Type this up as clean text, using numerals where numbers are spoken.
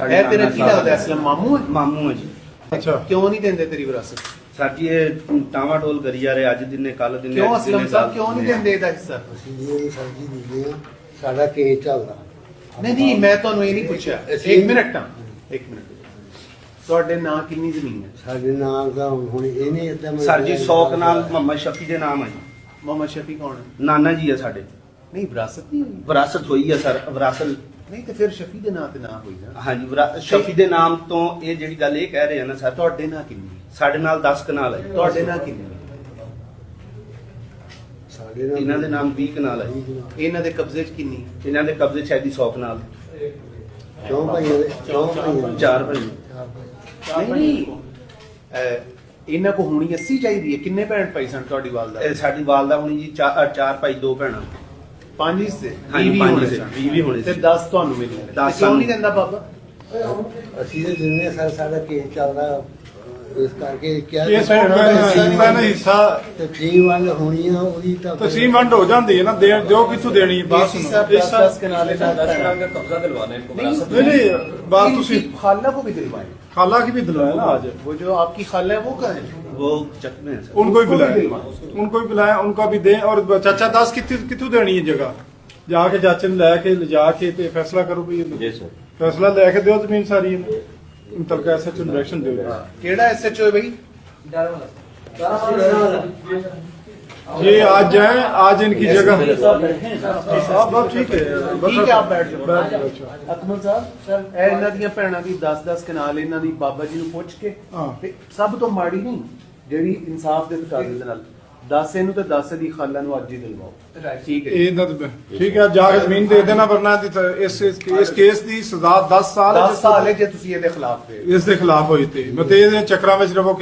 ਇਹ ਤੇਰਾ ਕੀ ਲੱਗਦਾ ਅਸਲਮ ਮਾਮੂ ਹੈ? ਮਾਮੂ ਹੈ ਜੀ। ਅੱਛਾ ਕਿਉਂ ਨਹੀਂ ਦਿੰਦੇ ਤੇਰੀ ਵਿਰਾਸਤ? ਸਰ ਜੀ ਇਹ ਟਾਵਾ ਟੋਲ ਕਰੀ ਜਾ ਰਹੇ, ਅੱਜ ਦਿਨੇ ਕੱਲ ਦਿਨੇ। ਕਿਉਂ ਅਸਲਮ ਸਾਹਿਬ ਕਿਉਂ ਨਹੀਂ ਦਿੰਦੇ ਇਹਦਾ ਹਿੱਸਾ? ਅਸੀਂ ਸਰਜੀ ਦਿੰਦੇ ਆ, ਸਾਡਾ ਕੇਸ ਚੱਲਦਾ। ਨਹੀਂ ਨਹੀਂ, ਮੈਂ ਤੁਹਾਨੂੰ ਇਹ ਨਹੀਂ ਪੁੱਛਿਆ। ਇੱਕ ਮਿੰਟ ਤੁਹਾਡੇ ਨਾਂ ਕਿੰਨੀ ਜ਼ਮੀਨ ਹੈ? ਸਾਡੇ ਨਾਲ ਦਾ ਹੁਣ ਇਹਨੇ ਏਦਾਂ ਸਰ ਜੀ 100 ਕਨਾਲ ਮੁਹੰਮਦ ਸ਼ਫੀ ਦੇ ਨਾਮ ਹੈ ਜੀ। ਮੁਹੰਮਦ ਸ਼ਫੀ ਕੌਣ ਹੈ? ਨਾਨਾ ਜੀ ਹੈ ਸਾਡੇ। ਨਹੀਂ ਵਿਰਾਸਤ ਨਹੀਂ ਹੋਈ। ਵਿਰਾਸਤ ਹੋਈ ਹੈ ਸਰ, ਵਿਰਾਸਤ। ਨਹੀਂ ਤੇ ਫਿਰ ਸ਼ਫੀ ਦੇ ਨਾਂ ਤੇ ਨਾ ਹੋਈ ਨਾ। ਹਾਂਜੀ, ਸ਼ਫੀ ਦੇ ਨਾਮ ਤੋਂ ਇਹ ਜਿਹੜੀ ਗੱਲ ਇਹ ਕਹਿ ਰਹੇ ਆ ਨਾ ਸਰ, ਤੁਹਾਡੇ ਨਾਂ ਕਿੰਨੀ? ਸਾਡੇ ਨਾਲ 10 ਕਨਾਲ ਹੈ। ਤੁਹਾਡੇ ਨਾਂ ਕਿੰਨੀ? ਸਾਡੇ ਨਾਲ ਇਹਨਾਂ ਦੇ ਨਾਮ 20 ਕਨਾਲ ਹੈ। ਇਹਨਾਂ ਦੇ ਕਬਜ਼ੇ 'ਚ ਕਿੰਨੀ? ਇਹਨਾਂ ਦੇ ਕਬਜ਼ੇ 'ਚ ਹੈ ਜੀ 100 ਕਨਾਲ। ਕਿਉਂ ਭਾਈਆਂ ਦੇ? ਕਿਉਂ ਭਾਈਆਂ ਦੇ? 4 ਭਾਈ। ਨਹੀਂ ਇਹਨਾਂ ਕੋ ਹੋਣੀ 80 ਚਾਹੀਦੀ ਹੈ। ਕਿੰਨੇ ਭੈਣ ਭਾਈ ਸਨ ਤੁਹਾਡੀ ਵਾਲਦਾ? ਇਹ ਸਾਡੀ ਵਾਲਦਾ ਹੋਣੀ ਜੀ 4 ਭਾਈ 2 ਭੈਣਾਂ। 5 ਹਿੱਸੇ। ਹਾਂਜੀ, 20 ਪੰਜ ਹੋਣੇ ਹਿੱਸੇ, ਸਨ। 20 ਹੋਣੇ ਤੇ ਸੀ। 10 ਤੁਹਾਨੂੰ ਮਿਲਣੇ ਨੇ। 10 ਕਿਉਂ ਨਹੀਂ ਦਿੰਦਾ ਬਾਬਾ? ਅਸੀਂ ਤੇ ਦਿੰਦੇ ਸਰ, ਸਾਡਾ ਕੇਸ ਚੱਲਦਾ, ਇਸ ਕਰਕੇ ਕਿਹਾ ਕੇਸ ਹੁੰਦਾ ਨਾ ਹਿੱਸਾ ਤਕਸੀਮ ਵੱਲ ਹੋਣੀ ਆ ਉਹਦੀ ਤਾਂ ਤਕਸੀਮ ਵੰਡ ਹੋ ਜਾਂਦੀ ਹੈ ਨਾ, ਦੇ ਜੋ ਕਿਥੋਂ ਦੇਣੀ ਹੈ ਬਾਤ ਡੀਸੀ ਸੁਣੋ। ਸਾਹਿਬ 10 ਕਨਾਲੇ ਦਾ कब्जा दिलवाना है इनको विरासत नहीं नहीं, बात तो इनकी खाला को भी दिलवाएं। खाला की भी दिलवाया ना आज, वो जो आपकी खाला है वो कहाँ है? वो चक में है सर। उनको भी बुलाया, दिलवाएं। उनको भी बुलाया, उनका भी दें। और चाचा 10 कितों देनी है जगह? जाके चाचे ने लैके लिजा के ते फैसला करो भी। जी सर। फैसला लैके दो जमीन सारी मुतलका एसएचओ ਨੂੰ डायरेक्शन ਦਿਓ। केड़ा एसएचओ है भाई? ये आज जाए, आज इनकी जगह बस ठीक है, ठीक है, आप बैठ जाओ। बैठ जाओ, अच्छा। ਅਕਮਲ ਸਾਹਿਬ ਇਹ ਇਹਨਾਂ ਦੀਆਂ ਭੈਣਾਂ ਦੀ 10-10 ਕਨਾਲ ਇਹਨਾਂ ਦੀ ਬਾਬਾ ਜੀ ਨੂੰ ਪੁੱਛ ਕੇ ਹਾਂ। ਤੇ ਸਭ ਤੋਂ ਮਾੜੀ ਨਹੀਂ ਜਿਹੜੀ ਇਨਸਾਫ ਦੇ ਤਕਾਜ਼ੇ ਦੇ ਨਾਲ 10 ਇਹਨੂੰ ਤੇ 10 ਦੀ ਖਾਲਾ ਨੂੰ ਅੱਜ ਹੀ ਦਿਲਵਾਓ। ਠੀਕ ਹੈ। ਇਹ ਨਾ ਠੀਕ ਹੈ, ਜਾਕੇ ਜ਼ਮੀਨ ਦੇ ਦੇਣਾ, ਵਰਨਾ ਇਸ ਕੇਸ ਦੀ ਸਜ਼ਾ 10 ਸਾਲ 10 ਸਾਲ ਹੈ ਜੇ ਤੁਸੀਂ ਇਹਦੇ ਖਿਲਾਫ ਗਏ। ਇਸ ਦੇ ਖਿਲਾਫ ਹੋਈ ਤੇ ਮੈਂ ਤੇ ਇਹਦੇ ਚੱਕਰਾਂ ਵਿੱਚ ਰਵੋ।